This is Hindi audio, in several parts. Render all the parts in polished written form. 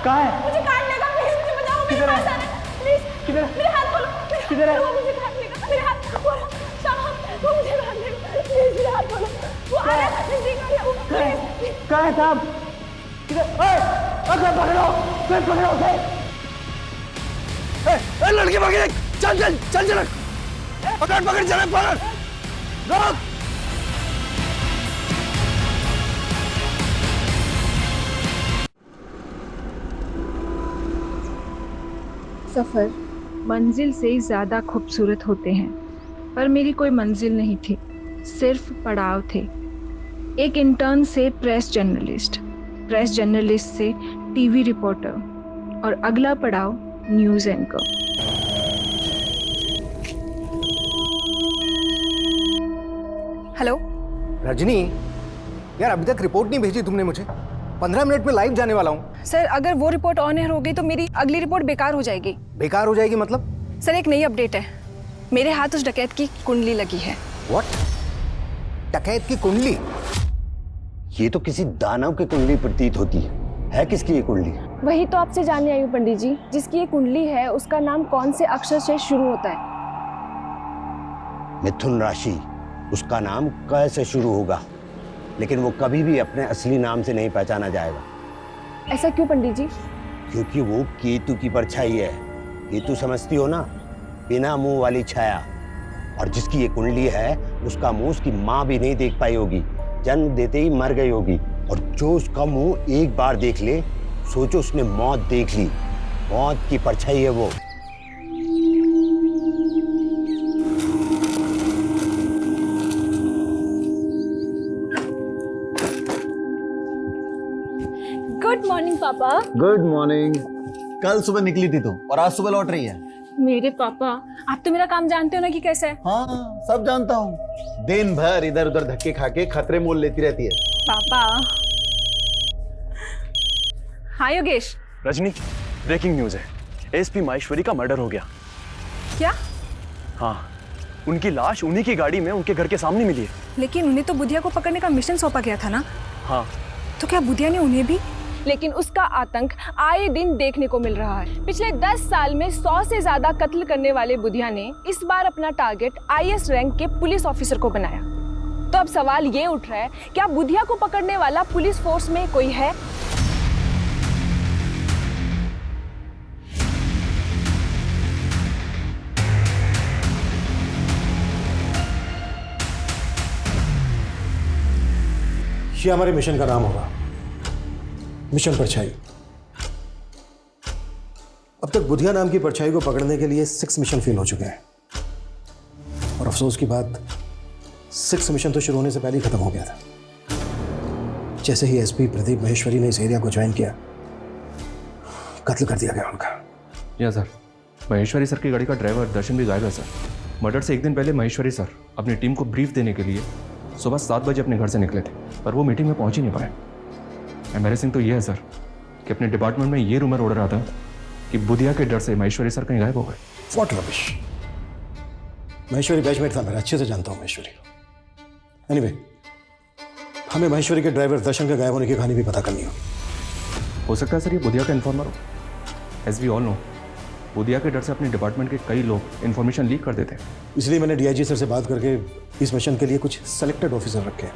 कहाँ है? मुझे काट लेगा, प्लीज मुझे बचाओ, मेरे पास आना, प्लीज। किधर है? मेरे हाथ खोलो, किधर है? वो मुझे काट लेगा, मेरे हाथ खोलो, साहब, वो मुझे काट लेगा, प्लीज मेरे हाथ खोलो, वो आ रहा है, नजदीक आ रहा है, प्लीज। कहाँ है साहब? किधर? ओए, अगर पकड़ो उसे। लड़की पकड़, चल चल चल चल, पकड़ पकड़ चल पकड़, रोक। सफ़र मंजिल से ज़्यादा खूबसूरत होते हैं, पर मेरी कोई मंजिल नहीं थी, सिर्फ पड़ाव थे। एक इंटर्न से प्रेस जर्नलिस्ट से टीवी रिपोर्टर, और अगला पड़ाव न्यूज़ एंकर। हेलो रजनी, यार अभी तक रिपोर्ट नहीं भेजी तुमने मुझे। 15 मिनट में लाइव जाने वाला हूँ। सर, अगर वो रिपोर्ट ऑन एयर हो गई तो मेरी अगली रिपोर्ट बेकार हो जाएगी। बेकार हो जाएगी मतलब? सर, एक नई अपडेट है, मेरे हाथ उस डकैत की कुंडली लगी है। व्हाट? डकैत की कुंडली? ये तो किसी दानव की कुंडली प्रतीत होती है किसकी ये कुंडली? वही तो आपसे जानने आई हूँ पंडित जी, जिसकी ये कुंडली है उसका नाम कौन से अक्षर से शुरू होता है? मिथुन राशि, उसका नाम क से शुरू होगा, लेकिन वो कभी भी अपने असली नाम से नहीं पहचाना जाएगा। ऐसा क्यों पंडित जी? क्योंकि वो केतु की परछाई है। केतु समझती हो ना, बिना मुंह वाली छाया। और जिसकी ये कुंडली है उसका मुंह उसकी माँ भी नहीं देख पाई होगी, जन्म देते ही मर गई होगी। और जो उसका मुंह एक बार देख ले, सोचो उसने मौत देख ली। मौत की परछाई है वो। गुड मॉर्निंग पापा। Good morning. कल सुबह निकली थी तुम और आज सुबह लौट रही है। मेरे पापा, आप तो मेरा काम जानते हो ना कि कैसा है। हाँ, सब जानता हूँ। दिन भर इधर उधर धक्के खा के खतरे मोल लेती रहती है। पापा। हाँ योगेश। रजनी, ब्रेकिंग न्यूज है, एसपी माहेश्वरी का मर्डर हो गया। क्या? हाँ, उनकी लाश उन्हीं की गाड़ी में उनके घर के सामने मिली है। लेकिन उन्हें तो बुधिया को पकड़ने का मिशन सौंपा गया था ना। हाँ, तो क्या बुधिया ने उन्हें भी? लेकिन उसका आतंक आए दिन देखने को मिल रहा है। पिछले 10 साल में 100 से ज्यादा कत्ल करने वाले बुधिया ने इस बार अपना टारगेट IAS रैंक के पुलिस ऑफिसर को बनाया। तो अब सवाल ये उठ रहा है, क्या बुधिया को पकड़ने वाला पुलिस फोर्स में कोई है? ये हमारे मिशन का नाम होगा, मिशन परछाई। अब तक बुधिया नाम की परछाई को पकड़ने के लिए 6 मिशन फेल हो चुके हैं। और अफसोस की बात, 6 मिशन तो शुरू होने से पहले ही खत्म हो गया था। जैसे ही एसपी प्रदीप माहेश्वरी ने इस एरिया को ज्वाइन किया, कत्ल कर दिया गया उनका। या सर, माहेश्वरी सर की गाड़ी का ड्राइवर दर्शन भी गायब है सर। मर्डर से एक दिन पहले माहेश्वरी सर अपनी टीम को ब्रीफ देने के लिए सुबह 7 बजे अपने घर से निकले थे, पर वो मीटिंग में पहुंच ही नहीं पाए। एम्बैरेसिंग तो ये है सर कि अपने डिपार्टमेंट में ये रूमर उड़ रहा था कि बुधिया के डर से माहेश्वरी सर कहीं गायब हो गए। What rubbish. माहेश्वरी बैचमेट था मेरा, अच्छे से जानता हूं माहेश्वरी को। एनीवे, हमें माहेश्वरी के ड्राइवर दर्शन के गायब होने की कहानी भी पता करनी होगी। हो सकता है सर ये बुधिया का इन्फॉर्मर हो। As we all know, Budhiya के डर से अपने डिपार्टमेंट के कई लोग इन्फॉर्मेशन लीक कर देते हैं। इसलिए मैंने DIG सर से बात करके इस मिशन के लिए कुछ सेलेक्टेड ऑफिसर रखे हैं।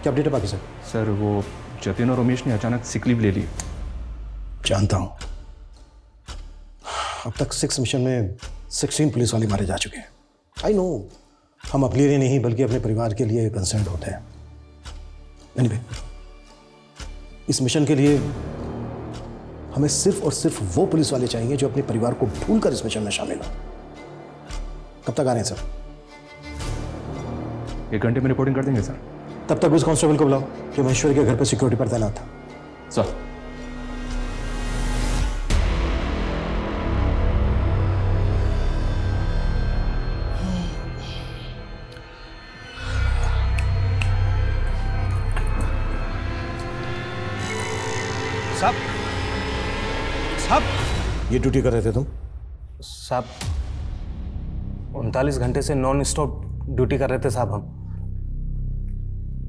क्या अपडेट है बाकी सर? सर वो जतिन और रमेश ने अचानक सिक लीव ले ली। जानता हूं। अब तक 6 मिशन में 16 पुलिस वाले मारे जा चुके हैं। आई नो, हम अपने लिए नहीं बल्कि अपने परिवार के लिए कंसर्न होते हैं। एनीवे, इस मिशन के लिए हमें सिर्फ और सिर्फ वो पुलिस वाले चाहिए जो अपने परिवार को भूलकर इस मिशन में शामिल हो। कब तक आ रहे हैं सर? 1 घंटे में रिपोर्टिंग कर देंगे सर। तब तक उस कांस्टेबल को बुलाओ जो महेश्वरी के घर पर सिक्योरिटी पर तैनात था। सर। साहब, ये ड्यूटी कर रहे थे तुम? साहब 39 घंटे से नॉन स्टॉप ड्यूटी कर रहे थे साहब। हम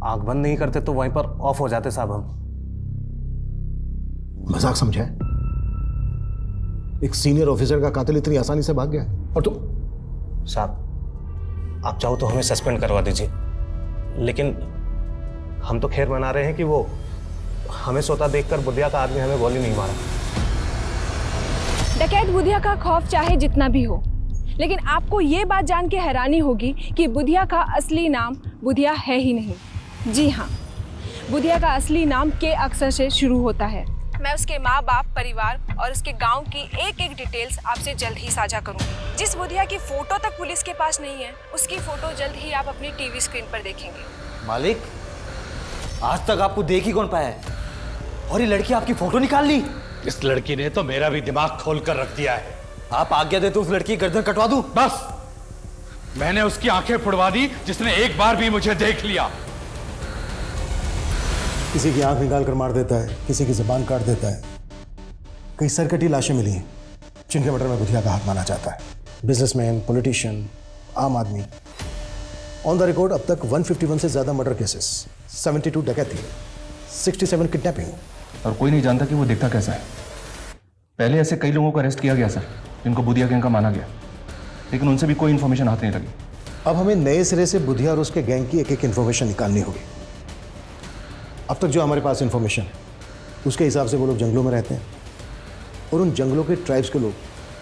आंख बंद नहीं करते तो वहीं पर ऑफ हो जाते साहब। हम मजाक समझा है? एक सीनियर ऑफिसर का कातिल इतनी आसानी से भाग गया और तुम? साहब, आप चाहो तो हमें सस्पेंड करवा दीजिए, लेकिन हम तो खैर मना रहे हैं कि वो हमें सोता देखकर बुधिया का आदमी हमें गोली नहीं मारा। डकैत बुधिया का खौफ चाहे जितना भी हो, लेकिन आपको ये बात जान के हैरानी होगी कि बुधिया का असली नाम बुधिया है ही नहीं। जी हाँ, बुधिया का असली नाम के अक्षर से शुरू होता है। मैं उसके माँ बाप, परिवार और उसके गांव की एक एक डिटेल्स आपसे जल्द ही साझा करूंगी। जिस बुधिया की फोटो तक पुलिस के पास नहीं है, उसकी फोटो जल्द ही आप अपनी टीवी स्क्रीन पर देखेंगे। मालिक, आज तक आपको देख ही कौन पाया है, और ये लड़की आपकी फोटो निकाल ली। इस लड़की ने तो मेरा भी दिमाग खोल कर रख दिया है। आप आज्ञा दे तो उस लड़की की गर्दन कटवा दूं? बस, मैंने उसकी आंखें फुड़वा दी जिसने एक बार भी मुझे देख लिया। किसी की आंख निकाल कर मार देता है, किसी की जुबान काट देता है। कई सरकटी लाशें मिली हैं जिनके मर्डर में बुधिया का हाथ माना जाता है। बिजनेसमैन, पॉलिटिशियन, आम आदमी। ऑन द रिकॉर्ड अब तक 151 से ज्यादा मर्डर केसेस, 72 डकैती, 67 किडनैपिंग। और कोई नहीं जानता कि वो दिखता कैसा है। पहले ऐसे कई लोगों को अरेस्ट किया गया सर, जिनको बुधिया गैंग का माना गया, लेकिन उनसे भी कोई इन्फॉर्मेशन हाथ नहीं लगी। अब हमें नए सिरे से बुधिया और उसके गैंग की एक एक इन्फॉर्मेशन निकालनी होगी। अब तक जो हमारे पास इन्फॉर्मेशन है उसके हिसाब से वो लोग जंगलों में रहते हैं और उन जंगलों के ट्राइब्स के लोग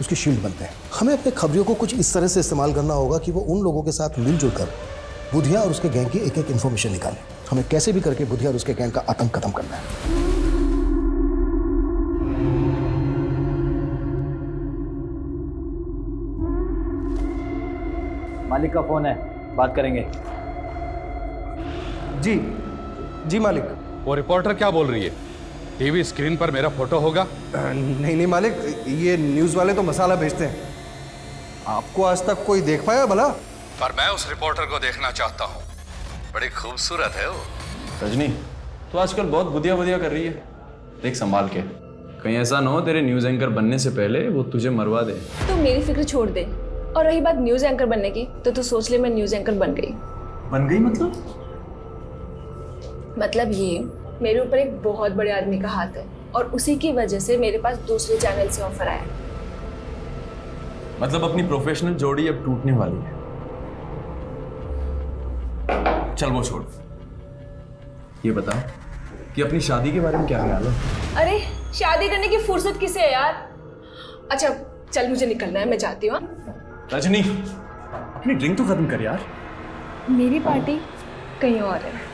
उसकी शील्ड बनते हैं। हमें अपने खबरियों को कुछ इस तरह से इस्तेमाल करना होगा कि वो उन लोगों के साथ मिलजुल कर बुधिया और उसके गैंग की एक एक इन्फॉर्मेशन निकालें। हमें कैसे भी करके बुधिया और उसके गैंग का आतंक खत्म करना है। मालिक का फोन है, बात करेंगे। जी मालिक। वो रिपोर्टर क्या बोल रही है? टीवी स्क्रीन पर मेरा फोटो होगा? नहीं मालिक, ये न्यूज़ वाले तो मसाला भेजते हैं। आपको आज तक कोई देख पाया भला? पर मैं उस रिपोर्टर को देखना चाहता हूँ। बड़ी खूबसूरत है वो। रजनी, तो आजकल बहुत बुधिया बुधिया कर रही है, देख संभाल के, कहीं ऐसा ना हो तेरे न्यूज़ एंकर बनने से पहले वो तुझे मरवा दे। तो मेरी फिक्र छोड़ दे, और रही बात न्यूज़ एंकर बनने की, तो तू सोच ले मैं न्यूज़ एंकर बन गई। बन गई मतलब ये, मेरे ऊपर एक बहुत बड़े आदमी का हाथ है और उसी की वजह से मेरे पास दूसरे चैनल से ऑफर आया। मतलब अपनी प्रोफेशनल जोड़ी अब टूटने वाली है। चल वो छोड़, ये बता कि अपनी शादी के बारे में क्या ख्याल है? अरे शादी करने की फुर्सत किसे है यार। अच्छा चल, मुझे निकलना है, मैं जाती हूँ। रजनी, अपनी ड्रिंक तो खत्म कर यार। मेरी पार्टी कहीं और है।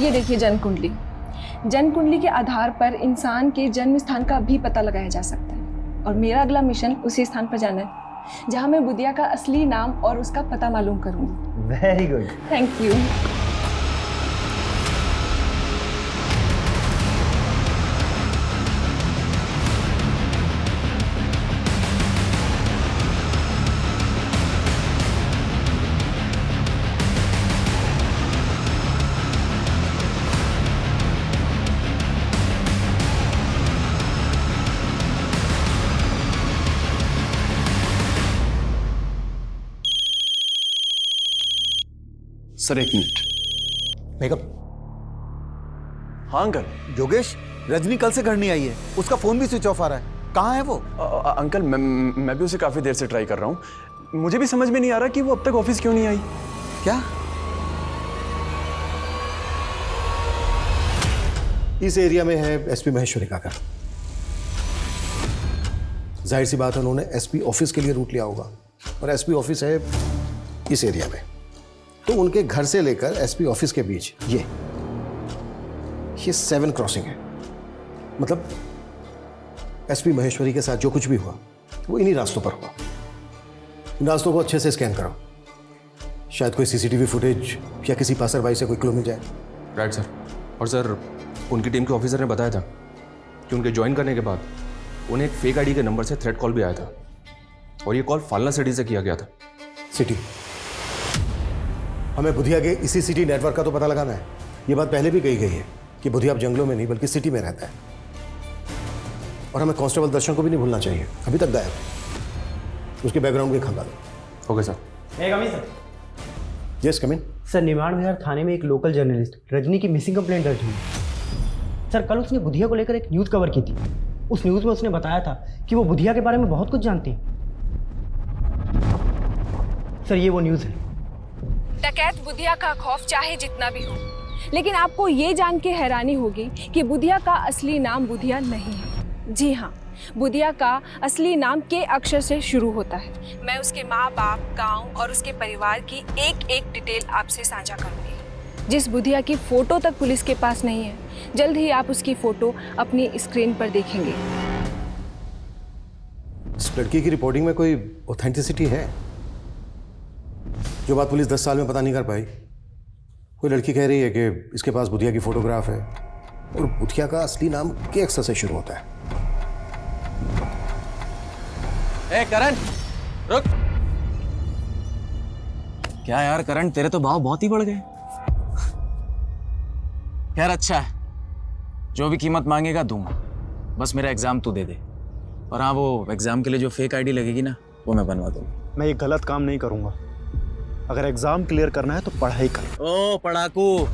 ये देखिए जन्म कुंडली। जन्म कुंडली के आधार पर इंसान के जन्म स्थान का भी पता लगाया जा सकता है, और मेरा अगला मिशन उसी स्थान पर जाना है जहां मैं बुधिया का असली नाम और उसका पता मालूम करूंगी। Very good, thank you. Sir एक मिनट। मेकअप। हाँ अंकल। योगेश, रजनी कल से घर नहीं आई है, उसका फोन भी स्विच ऑफ आ रहा है। कहाँ है वो? अंकल मैं भी उसे काफी देर से ट्राई कर रहा हूँ। मुझे भी समझ में नहीं आ रहा कि वो अब तक ऑफिस क्यों नहीं आई। क्या? इस एरिया में है एसपी महेश्वरी का घर। जाहिर सी बात है उन्होंने एसपी ऑफिस के लिए रूट लिया होगा, और एसपी ऑफिस है इस एरिया में। तो उनके घर से लेकर एसपी ऑफिस के बीच ये 7 क्रॉसिंग है। मतलब एसपी महेश्वरी के साथ जो कुछ भी हुआ वो इन्हीं रास्तों पर हुआ। इन रास्तों को अच्छे से स्कैन करो, शायद कोई सीसीटीवी फुटेज या किसी पासरबाई से कोई क्लू मिल जाए। Right sir. और सर, उनकी टीम के ऑफिसर ने बताया था कि उनके ज्वाइन करने के बाद उन्हें एक फेक आईडी के नंबर से थ्रेट कॉल भी आया था, और ये कॉल फालना सिटी से किया गया था। सिटी? हमें बुधिया के इसी सिटी नेटवर्क का तो पता लगाना है। ये बात पहले भी कही गई है कि बुधिया अब जंगलों में नहीं बल्कि सिटी में रहता है। और हमें कांस्टेबल दर्शन को भी नहीं भूलना चाहिए, अभी तक गायब। उसके बैकग्राउंड भी खंगालो। Okay sir. Sir yes come in. Sir, Nimad Vihar थाने में एक लोकल जर्नलिस्ट रजनी की मिसिंग कंप्लेंट दर्ज हुई। सर, कल उसने बुधिया को लेकर एक न्यूज़ कवर की थी। उस न्यूज़ में उसने बताया था कि वो बुधिया के बारे में बहुत कुछ जानती है। सर, ये वो न्यूज़ है। डकैत बुधिया का खौफ चाहे जितना भी हो, लेकिन आपको ये जान के हैरानी होगी कि बुधिया का असली नाम बुधिया नहीं है। जी हाँ, बुधिया का असली नाम के अक्षर से शुरू होता है। मैं उसके माँ बाप, गांव और उसके परिवार की एक एक डिटेल आपसे साझा करूंगी। जिस बुधिया की फोटो तक पुलिस के पास नहीं है, जल्द ही आप उसकी फोटो अपनी स्क्रीन पर देखेंगे। इस लड़की की रिपोर्टिंग में कोई ऑथेंटिसिटी है? जो बात पुलिस 10 साल में पता नहीं कर पाई। कोई लड़की कह रही है कि इसके पास बुधिया की फोटोग्राफ है और बुधिया का असली नाम के अक्षर से शुरू होता है। ए करण, रुक। क्या यार करण, तेरे तो भाव बहुत ही बढ़ गए। खैर अच्छा है, जो भी कीमत मांगेगा दूंगा, बस मेरा एग्जाम तू दे दे। और हाँ, वो एग्जाम के लिए जो फेक आईडी लगेगी ना, वो मैं बनवा दूंगा। मैं ये गलत काम नहीं करूंगा। अगर एग्जाम क्लियर करना है तो पढ़ाई कर। ओ पढ़ाकू,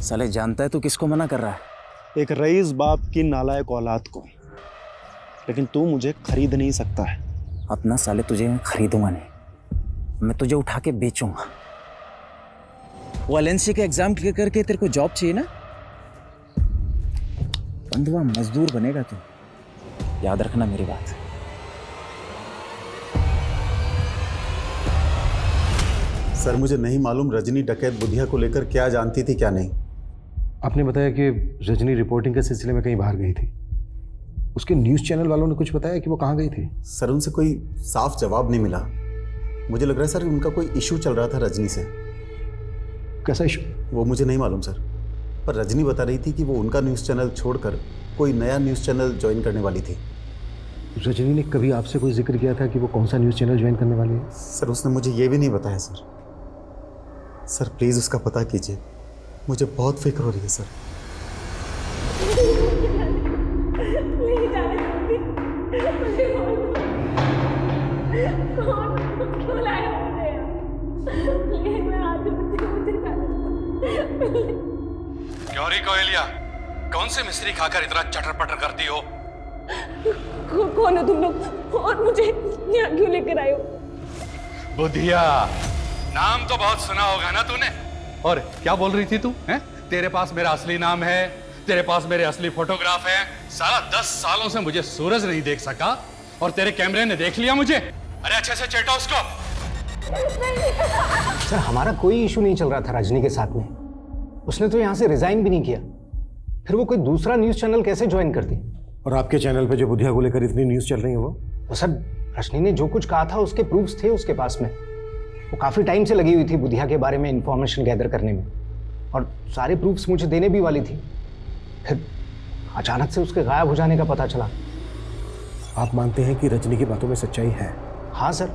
साले जानता है तू किसको मना कर रहा है? एक रईस बाप की नालायक औलाद को। लेकिन तू मुझे खरीद नहीं सकता है। अपना साले तुझे मैं खरीदूंगा नहीं, मैं तुझे उठा के बेचूंगा। वो एलएनसी के एग्जाम क्लियर करके तेरे को जॉब चाहिए ना, बंधुआ मजदूर बनेगा तू, याद रखना मेरी बात। सर, मुझे नहीं मालूम रजनी डकैत बुधिया को लेकर क्या जानती थी क्या नहीं। आपने बताया कि रजनी रिपोर्टिंग के सिलसिले में कहीं बाहर गई थी। उसके न्यूज़ चैनल वालों ने कुछ बताया कि वो कहाँ गई थी? सर, उनसे कोई साफ जवाब नहीं मिला। मुझे लग रहा है सर उनका कोई इशू चल रहा था रजनी से। कैसा इशू? वो मुझे नहीं मालूम सर, पर रजनी बता रही थी कि वो उनका न्यूज़ चैनल छोड़कर कोई नया न्यूज़ चैनल ज्वाइन करने वाली थी। रजनी ने कभी आपसे कोई जिक्र किया था कि वो कौन सा न्यूज़ चैनल ज्वाइन करने वाली है? सर, उसने मुझे ये भी नहीं बताया सर। सर प्लीज़ उसका पता कीजिए, मुझे बहुत फिक्र हो रही है सर। क्यों री कोयलिया, कौन से मिस्त्री खाकर इतना चटर पटर करती हो? कौन हो तुम लोग और मुझे यहाँ क्यों लेकर आए हो? बुधिया, नाम तो बहुत सुना होगा ना तूने। और क्या बोल रही थी तू? हैं? तेरे पास मेरा असली नाम है, तेरे पास मेरे असली फोटोग्राफ है। साला 10 सालों से मुझे सूरज नहीं देख सका और तेरे कैमरे ने देख लिया मुझे। अरे अच्छे से चेटा उसको। सर, हमारा कोई इशू नहीं चल रहा था रजनी के साथ में। उसने तो यहाँ से रिजाइन भी नहीं किया, फिर वो कोई दूसरा न्यूज़ चैनल कैसे ज्वाइन करती? और आपके चैनल पे जो बुधिया को लेकर इतनी न्यूज़ चल रही है वो सर, रजनी ने जो कुछ कहा था उसके प्रूफ्स थे उसके पास में। वो काफ़ी टाइम से लगी हुई थी बुधिया के बारे में इंफॉर्मेशन गैदर करने में, और सारे प्रूफ्स मुझे देने भी वाली थी। फिर अचानक से उसके गायब हो जाने का पता चला। आप मानते हैं कि रजनी की बातों में सच्चाई है? हाँ सर,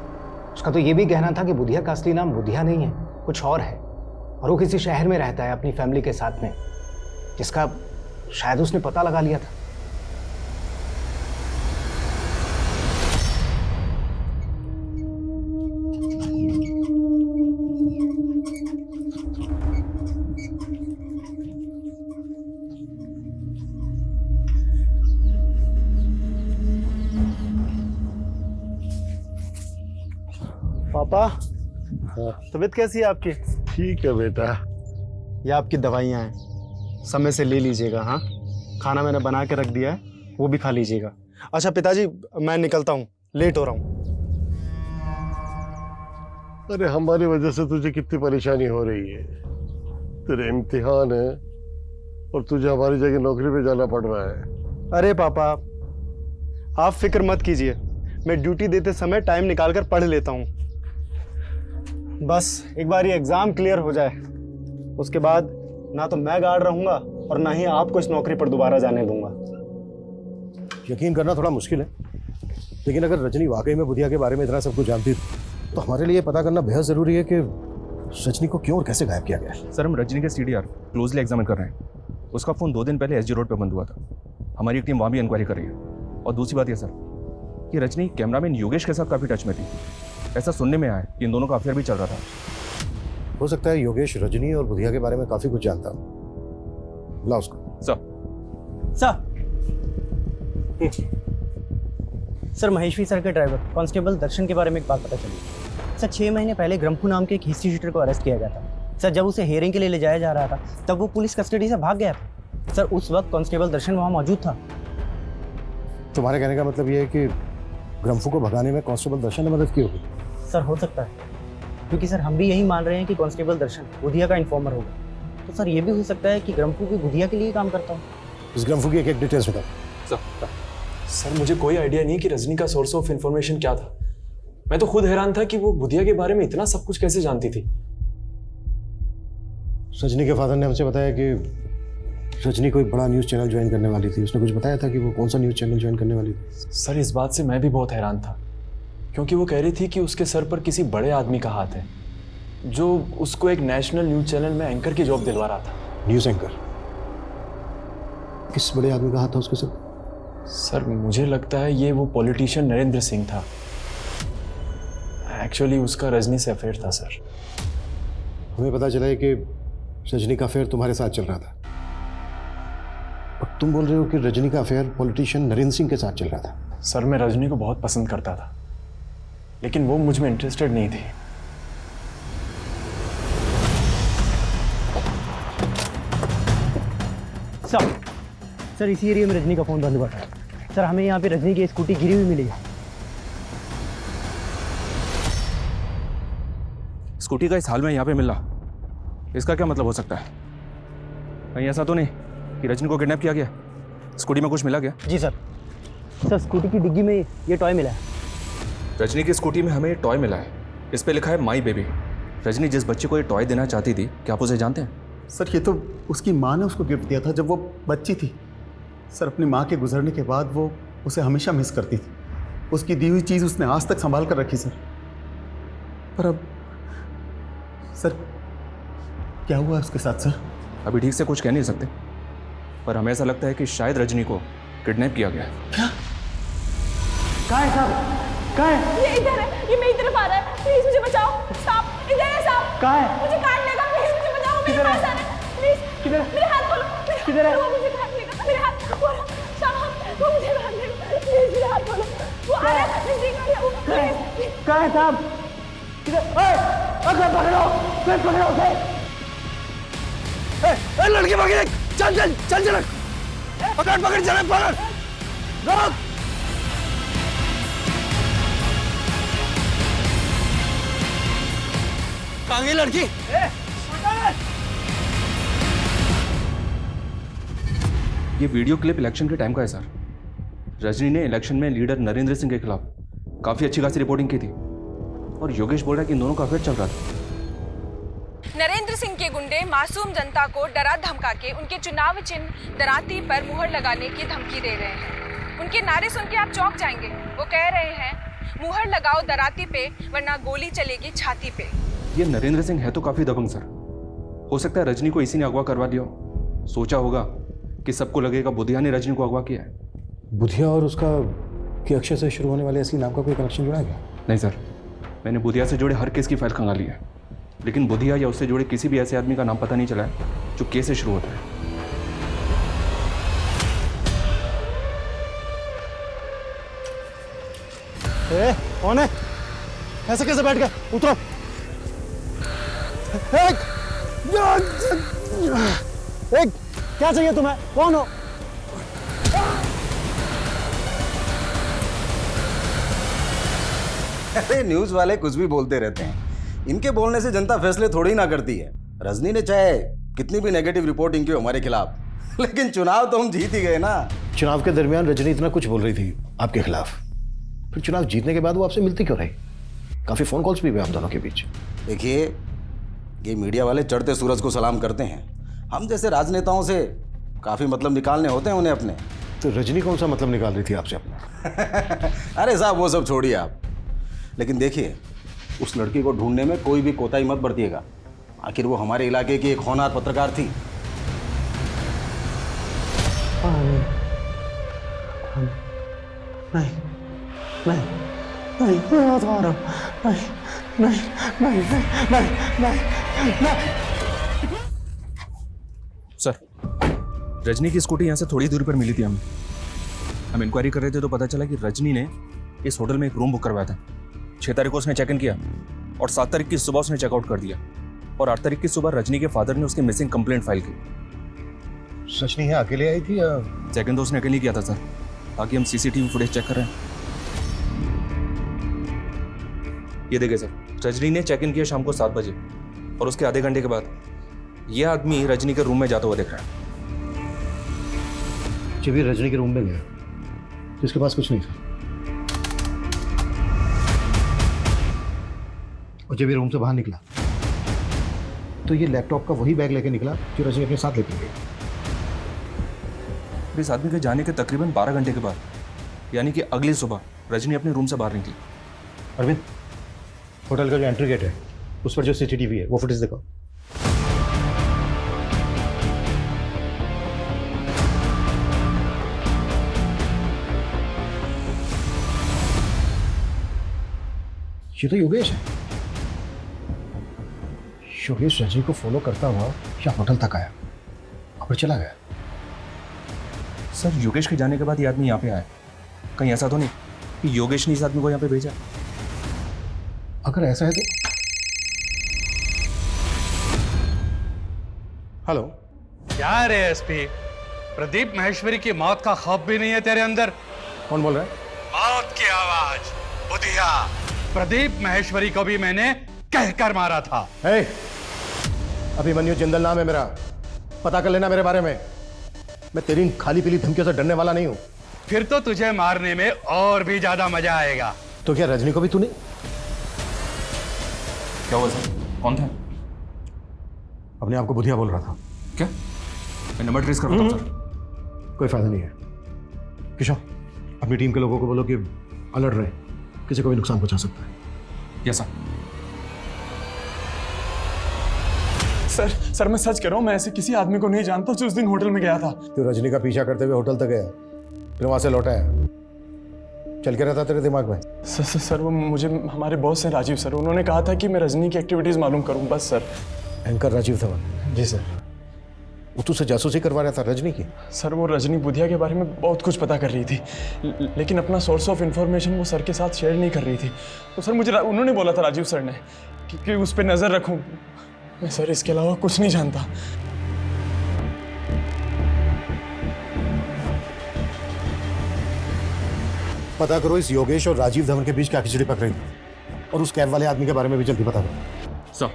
उसका तो ये भी कहना था कि बुधिया का असली नाम बुधिया नहीं है, कुछ और है, और वो किसी शहर में रहता है अपनी फैमिली के साथ में, जिसका शायद उसने पता लगा लिया था। पापा, तबीयत कैसी है आपकी? ठीक है बेटा। ये आपकी दवाइयाँ हैं, समय से ले लीजिएगा। हाँ, खाना मैंने बना के रख दिया है, वो भी खा लीजिएगा। अच्छा पिताजी, मैं निकलता हूँ, लेट हो रहा हूँ। अरे हमारी वजह से तुझे कितनी परेशानी हो रही है। तेरे इम्तिहान है और तुझे हमारी जगह नौकरी पे जाना पड़ रहा है। अरे पापा, आप फिक्र मत कीजिए, मैं ड्यूटी देते समय टाइम निकाल कर पढ़ लेता हूँ। बस एक बार ये एग्ज़ाम क्लियर हो जाए, उसके बाद ना तो मैं गार्ड रहूँगा और ना ही आपको इस नौकरी पर दोबारा जाने दूंगा। यकीन करना थोड़ा मुश्किल है, लेकिन अगर रजनी वाकई में बुधिया के बारे में इतना सब कुछ जानती तो हमारे लिए पता करना बेहद ज़रूरी है कि रजनी को क्यों और कैसे गायब किया गया। सर, हम रजनी के CDR क्लोजली एग्जामिन कर रहे हैं। उसका फ़ोन 2 दिन पहले SG रोड पे बंद हुआ था। हमारी टीम वहाँ भी इंक्वायरी कर रही है। और दूसरी बात यह सर कि रजनी कैमरामैन योगेश के साथ काफ़ी टच में थी। ऐसा सुनने में आया कि इन दोनों का अफेयर भी चल रहा था। हो सकता है योगेश रजनी और बुधिया के बारे में काफ़ी कुछ जानता हो। बुला उसको। सर महेश्वरी सर के ड्राइवर कांस्टेबल दर्शन के बारे में एक बात पता चली। सर 6 महीने पहले ग्रम्फू नाम के एक हिस्ट्री शीटर को अरेस्ट किया गया था। सर जब उसे हियरिंग के लिए ले जाया जा रहा था तब वो पुलिस कस्टडी से भाग गया था। सर उस वक्त कांस्टेबल दर्शन वहाँ मौजूद था। तुम्हारे कहने का मतलब ये है कि ग्रम्फू को भगाने में कांस्टेबल दर्शन ने मदद की होगी? सर हो सकता है, क्योंकि सर हम भी यही मान रहे हैं कि कांस्टेबल दर्शन बुधिया का इन्फॉर्मर होगा। तो सर ये भी हो सकता है कि ग्रम्फू भी बुधिया के लिए काम करता हो। इस ग्रम्फू की एक डिटेल्स बताओ। सर मुझे कोई आइडिया नहीं कि रजनी का सोर्स ऑफ इंफॉर्मेशन क्या था। मैं तो खुद हैरान था कि वो बुधिया के बारे में इतना सब कुछ कैसे जानती थी। रजनी के फादर ने हमसे बताया कि रजनी कोई बड़ा न्यूज़ चैनल ज्वाइन करने वाली थी। उसने कुछ बताया था कि वो कौन सा न्यूज़ चैनल ज्वाइन करने वाली थी? सर इस बात से मैं भी बहुत हैरान था, क्योंकि वो कह रही थी कि उसके सर पर किसी बड़े आदमी का हाथ है जो उसको एक नेशनल न्यूज़ चैनल में एंकर की जॉब दिलवा रहा था। News anchor? किस बड़े आदमी का हाथ था उसके सर? सर मुझे लगता है ये वो पॉलिटिशियन नरेंद्र सिंह था। एक्चुअली उसका रजनी से अफेयर था सर। हमें पता चला है कि रजनी का अफेयर तुम्हारे साथ चल रहा था, और तुम बोल रहे हो कि रजनी का अफेयर पॉलिटिशियन नरेंद्र सिंह के साथ चल रहा था। सर मैं रजनी को बहुत पसंद करता था, लेकिन वो मुझ में इंटरेस्टेड नहीं थी। सर इसी एरिया में रजनी का फ़ोन बंद हुआ था। सर हमें यहाँ पे रजनी की स्कूटी गिरी हुई मिली है। स्कूटी का इस हाल में यहाँ पे मिला, इसका क्या मतलब हो सकता है? कहीं ऐसा तो नहीं कि रजनी को किडनैप किया गया? स्कूटी में कुछ मिला क्या? जी सर। सर स्कूटी की डिग्गी में ये टॉय मिला है। रजनी की स्कूटी में हमें टॉय मिला है। इस पे लिखा है माई बेबी। रजनी जिस बच्चे को ये टॉय देना चाहती थी, क्या आप उसे जानते हैं? सर ये तो उसकी माँ ने उसको गिफ्ट दिया था जब वो बच्ची थी। सर अपनी माँ के गुजरने के बाद वो उसे हमेशा मिस करती थी। उसकी दी हुई चीज़ उसने आज तक संभाल कर रखी सर। पर अब सर क्या हुआ उसके साथ सर? अभी ठीक से कुछ कह नहीं सकते, पर हमें ऐसा लगता है कि शायद रजनी को किडनैप किया गया है। क्या? कहाँ है साहब? कहाँ है? ये इधर है, ये मेरी तरफ आ रहा है। प्लीज मुझे बचाओ। साहब इधर है साहब। कहाँ है? मुझे काट लेगा। प्लीज मुझे बचाओ। मेरे पास आ रहा है। प्लीज किधर? मेरे हाथ खोलो। किधर है? वो मुझे काट लेगा। मेरे हाथ खोलो। साहब वो मुझे काट लेगा। प्लीज मेरे हाथ खोलो। वो आ रहा है। नजदीक आ रहा है वो। प्लीज। कहाँ है साहब? किधर? अगर पकड़ो, फिर पकड़ो उसे। लड़की पकड़, चल चल चल चल, पकड़ पकड़ चल पकड़, रोक। कहाँ गई लड़की? ये वीडियो क्लिप इलेक्शन के टाइम का है सर। रजनी ने इलेक्शन में लीडर नरेंद्र सिंह के खिलाफ काफी अच्छी खासी रिपोर्टिंग की थी, और योगेश बोल रहा है कि इन दोनों का अफेयर चल रहा था। नरेंद्र सिंह के गुंडे मासूम जनता को डरा धमका के उनके चुनाव चिन्ह दराती पर मुहर लगाने की धमकी दे रहे हैं। उनके नारे सुन के आप चौंक जाएंगे। वो कह रहे हैं मुहर लगाओ दराती पे वरना गोली चलेगी छाती पे। ये नरेंद्र सिंह है तो काफी दबंग सर। हो सकता है रजनी को इसी ने अगवा करवा दिया हो। सोचा होगा कि सबको लगेगा बुधिया ने रजनी को अगवा किया है। बुधिया और उसका कि अक्षय से शुरू होने वाले असली नाम का कोई कनेक्शन जुड़ा गया? नहीं सर, मैंने बुधिया से जुड़े हर केस की फाइल खंगाली है, लेकिन बुधिया या उससे जुड़े किसी भी ऐसे आदमी का नाम पता नहीं चला है जो केस से शुरू होता है। कौन है? ऐसे कैसे बैठ गए? उतरो। एक क्या चाहिए तुम्हें? कौन हो? अरे न्यूज वाले कुछ भी बोलते रहते हैं। इनके बोलने से जनता फैसले थोड़ी ना करती है। रजनी ने चाहे कितनी भी नेगेटिव रिपोर्टिंग की हमारे खिलाफ, लेकिन चुनाव तो हम जीत ही गए ना। चुनाव के दरमियान रजनी इतना कुछ बोल रही थी आपके खिलाफ, फिर चुनाव जीतने के बाद वो आपसे मिलती क्यों रही? काफी फोन कॉल्स भी हुए आप दोनों के बीच। देखिए, ये मीडिया वाले चढ़ते सूरज को सलाम करते हैं। हम जैसे राजनेताओं से काफी मतलब निकालने होते हैं उन्हें अपने। तो रजनी कौन सा मतलब निकाल रही थी आपसे अपना? अरे साहब वो सब छोड़िए आप, लेकिन देखिए उस लड़की को ढूंढने में कोई भी कोताही मत बरतिएगा। आखिर वो हमारे इलाके की एक होनहार पत्रकार थी। नहीं नहीं नहीं मैं हाथ मार रहा हूँ नहीं नहीं नहीं नहीं नहीं नहीं सर, रजनी की स्कूटी यहाँ से थोड़ी दूरी पर मिली थी हमें। हम इंक्वायरी कर रहे थे तो पता चला कि रजनी ने इस होटल में एक रूम बुक करवाया था। 6 तारीख को उसने चेक इन किया और 7 तारीख की सुबह उसने चेकआउट कर दिया और 8 तारीख की सुबह रजनी के फादर ने उसकी मिसिंग कंप्लेंट फाइल की। रजनी है अकेले आई थी या? चेक इन तो उसने अकेले किया था सर। बाकी हम सीसीटीवी फुटेज चेक कर रहे हैं। ये देखिए सर, रजनी ने चेक इन किया शाम को 7 बजे और उसके आधे घंटे के बाद ये आदमी रजनी के रूम में जाता हुआ दिख रहा है। जब ये रजनी के रूम में गया तो उसके पास कुछ नहीं था और जब ये रूम से बाहर निकला तो ये लैपटॉप का वही बैग लेके निकला जो रजनी अपने साथ लेके गई। इस आदमी के जाने के तकरीबन 12 घंटे के बाद यानी कि अगली सुबह रजनी अपने रूम से बाहर निकली। अरविंद, होटल का जो एंट्री गेट है उस पर जो सीसीटीवी है वो फुटेज दिखाओ। ये तो योगेश है। योगेश रजनी को फॉलो करता हुआ या होटल तक आया और चला गया। सर, योगेश के जाने के बाद ये आदमी यहाँ पे आया। कहीं ऐसा तो नहीं कि योगेश ने इस आदमी को यहाँ पे भेजा? अगर ऐसा है तो हेलो, क्या रे एसपी, प्रदीप महेश्वरी की मौत का खौफ भी नहीं है तेरे अंदर? कौन बोल रहा है? मौत की आवाज, बुधिया। प्रदीप महेश्वरी को भी मैंने कहकर मारा था। अभिमन्यु जिंदल नाम है मेरा, पता कर लेना मेरे बारे में। मैं तेरी इन खाली पीली धमकियों से डरने वाला नहीं हूं। फिर तो तुझे मारने में और भी ज्यादा मजा आएगा। तो क्या रजनी को भी तूने? क्या हुआ सर? कौन था? अपने आप को बुधिया बोल रहा था। क्या? मैं नंबर ट्रेस कर रहा हूं सर। कोई फायदा नहीं है। किशोर, अपनी टीम के लोगों को बोलो कि अलर्ट रहे, किसी को भी नुकसान पहुंचा सकता है। Yes sir. सर सर मैं सच कह रहा हूँ, मैं ऐसे किसी आदमी को नहीं जानता जो उस दिन होटल में गया था। तो रजनी का पीछा करते हुए होटल तक गया, फिर वहां से लौटा है। चल के रहता तेरे दिमाग में? सर वो मुझे हमारे बॉस हैं राजीव सर, उन्होंने कहा था कि मैं रजनी की एक्टिविटीज मालूम करूं बस सर। एंकर राजीव धवन? जी सर। वो तुझसे जासूसी करवा रहा था रजनी की? सर वो रजनी बुधिया के बारे में बहुत कुछ पता कर रही थी, लेकिन अपना सोर्स ऑफ इंफॉर्मेशन वो सर के साथ शेयर नहीं कर रही थी। तो सर मुझे उन्होंने बोला था राजीव सर ने कि उस पर नजर रखूं। मैं सर इसके अलावा कुछ नहीं जानता। पता करो इस योगेश और राजीव धवन के बीच क्या खिचड़ी पक रही थी, और उस कैब वाले आदमी के बारे में भी जल्दी पता करो। सर।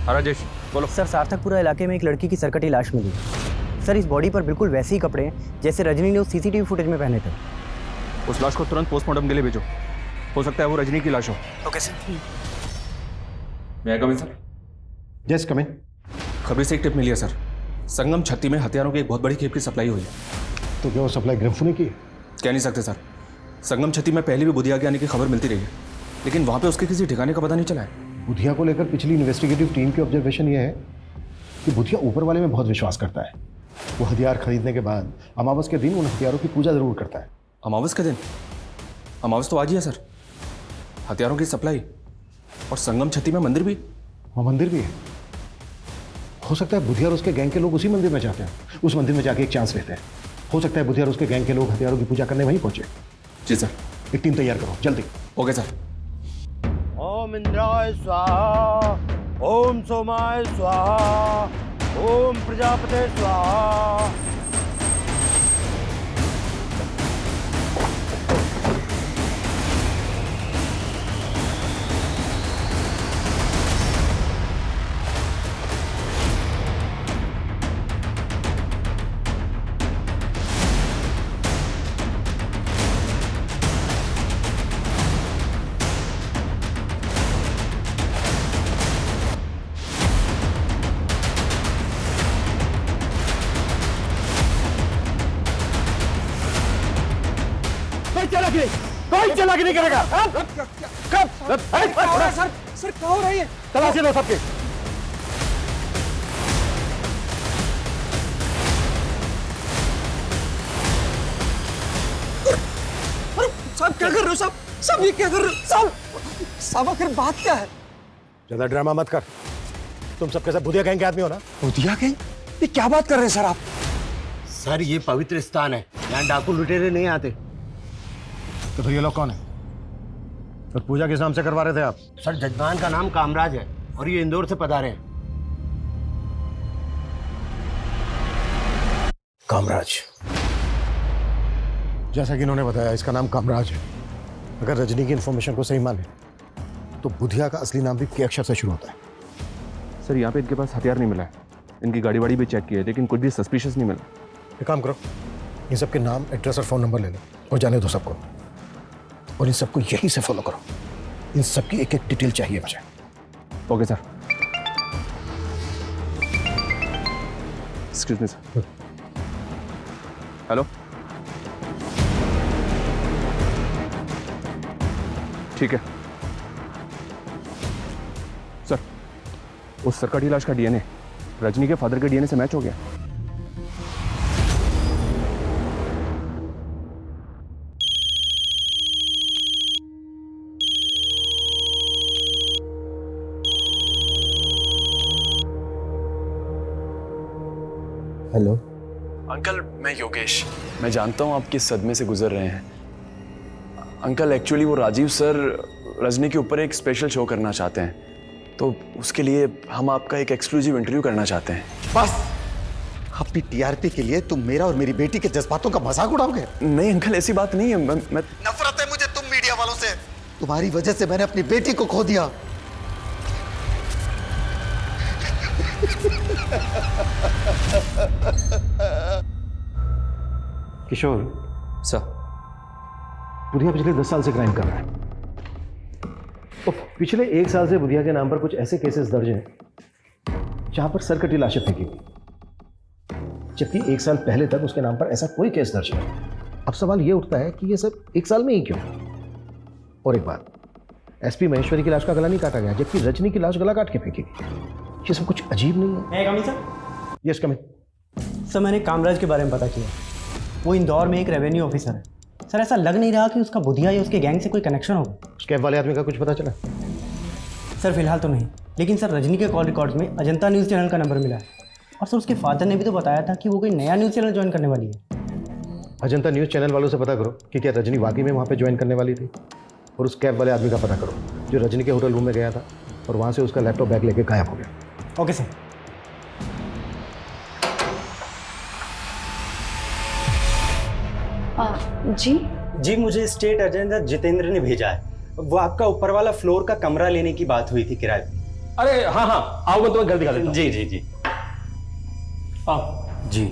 राजेश बोलो। सर, सार्थकपुरा इलाके में एक लड़की की सरकटी लाश मिली। सर, इस बॉडी पर बिल्कुल वैसे ही कपड़े हैं जैसे रजनी ने उस सीसीटीवी फुटेज में पहने थे। उस लाश को तुरंत पोस्टमार्टम के लिए भेजो। हो सकता है वो रजनी की लाश हो। Okay sir. मैं आई कम इन सर? यस कम इन। खबरी से एक टिप मिली है सर, संगम छत्ती में हथियारों की एक बहुत बड़ी खेप की सप्लाई हुई है। तो क्या वो सप्लाई ग्रम्फू ने की? कह नहीं सकते सर। संगम छत्ती में पहले भी बुधिया के आने की खबर मिलती रही है, लेकिन वहां पे उसके किसी ठिकाने का पता नहीं चला है। बुधिया को लेकर पिछली इन्वेस्टिगेटिव टीम की ऑब्जर्वेशन ये है कि बुधिया ऊपर वाले में बहुत विश्वास करता है। वो हथियार खरीदने के बाद अमावस के दिन उन हथियारों की पूजा जरूर करता है। अमावस के दिन? अमावस तो आज ही है सर। हथियारों की सप्लाई और संगम छत्ती में मंदिर भी? वहाँ मंदिर भी है। हो सकता है बुधिया और उसके गैंग के लोग उसी मंदिर में जाते हैं, उस मंदिर में जाके एक चांस लेते हैं। हो सकता है बुधिया और उसके गैंग के लोग हथियारों की पूजा करने वहीं पहुंचे। जी सर। एक टीम तैयार करो जल्दी। Okay sir. ओम इंद्राय स्वाहा, ओम सोमाय स्वाहा, ओम प्रजापते स्वाहा। कोई चालाकी नहीं करेगा। सर क्या हो रहा है? तलाशी लो सबके। क्या कर रहे हो साहब? साहब ये क्या कर रहे हो साहब? साहब आखिर बात क्या है? ज्यादा ड्रामा मत कर। तुम सब कैसे बुधिया गैंग के आदमी हो ना? बुधिया गैंग? ये क्या बात कर रहे हैं सर आप? सर ये पवित्र स्थान है, यहाँ डाकू लुटेरे नहीं आते। तो फिर ये लोग कौन है? तो पूजा किस नाम से करवा रहे थे आप? सर जजमान का नाम कामराज है और ये इंदौर से पधारे हैं। कामराज, जैसा कि इन्होंने बताया इसका नाम कामराज है। अगर रजनी की इंफॉर्मेशन को सही माने तो बुधिया का असली नाम भी के अक्षर से शुरू होता है। सर यहाँ पे इनके पास हथियार नहीं मिला है, इनकी गाड़ी वाड़ी भी चेक की है लेकिन कुछ भी सस्पिशियस नहीं मिला। एक काम करो, इन सबके नाम, एड्रेस और फ़ोन नंबर ले लो और जाने दो सबको, और इन सबको यहीं से फॉलो करो। इन सबकी एक एक डिटेल चाहिए मुझे। Okay sir. Excuse me sir. Hello, ठीक है सर। उस सरकटी लाश का डीएनए रजनी के फादर के डीएनए से मैच हो गया। हेलो अंकल, मैं योगेश। मैं जानता हूँ आप किस सदमे से गुजर रहे हैं। अंकल एक्चुअली वो राजीव सर रजनी के ऊपर एक स्पेशल शो करना चाहते हैं, तो उसके लिए हम आपका एक एक्सक्लूसिव इंटरव्यू करना चाहते हैं। बस अपनी टीआरपी के लिए तुम मेरा और मेरी बेटी के जज्बातों का मजाक उड़ाओगे? नहीं अंकल, ऐसी बात नहीं है। मैं नफरत है मुझे तुम मीडिया वालों से। तुम्हारी वजह से मैंने अपनी बेटी को खो दिया। किशोर सर, बुधिया पिछले 10 साल से क्राइम कर रहा है। तो पिछले 1 साल से बुधिया के नाम पर कुछ ऐसे केसेस दर्ज हैं जहां पर सरकटी लाशें फेंकी गई, जबकि 1 साल पहले तक उसके नाम पर ऐसा कोई केस दर्ज नहीं। अब सवाल ये उठता है कि ये सब 1 साल में ही क्यों? और एक बात, एसपी महेश्वरी की लाश का गला नहीं काटा गया, जबकि रजनी की लाश गला काट के फेंकी गई। ये सब कुछ अजीब नहीं है? मैं coming sir? Yes coming. Sir मैंने कामराज के बारे में पता किया, वो इंदौर में एक रेवेन्यू ऑफिसर है। सर ऐसा लग नहीं रहा कि उसका बुधिया या उसके गैंग से कोई कनेक्शन होगा। उस कैब वाले आदमी का कुछ पता चला? सर फिलहाल तो नहीं, लेकिन सर रजनी के कॉल रिकॉर्ड्स में अजंता न्यूज़ चैनल का नंबर मिला है, और सर उसके फादर ने भी तो बताया था कि वो कोई नया न्यूज़ चैनल ज्वाइन करने वाली है। अजंता न्यूज़ चैनल वालों से पता करो कि क्या रजनी वाकई में वहाँ पे ज्वाइन करने वाली थी, और उस कैब वाले आदमी का पता करो जो रजनी के होटल रूम में गया था और वहाँ से उसका लैपटॉप बैग लेके गायब हो गया। Okay sir. जी मुझे स्टेट एजेंट जितेंद्र ने भेजा है। वो आपका ऊपर वाला फ्लोर का कमरा लेने की बात हुई थी किराए पे। अरे हाँ हाँ, आओ मैं तुम्हें घर दिखा देता हूं। जी जी जी आओ जी,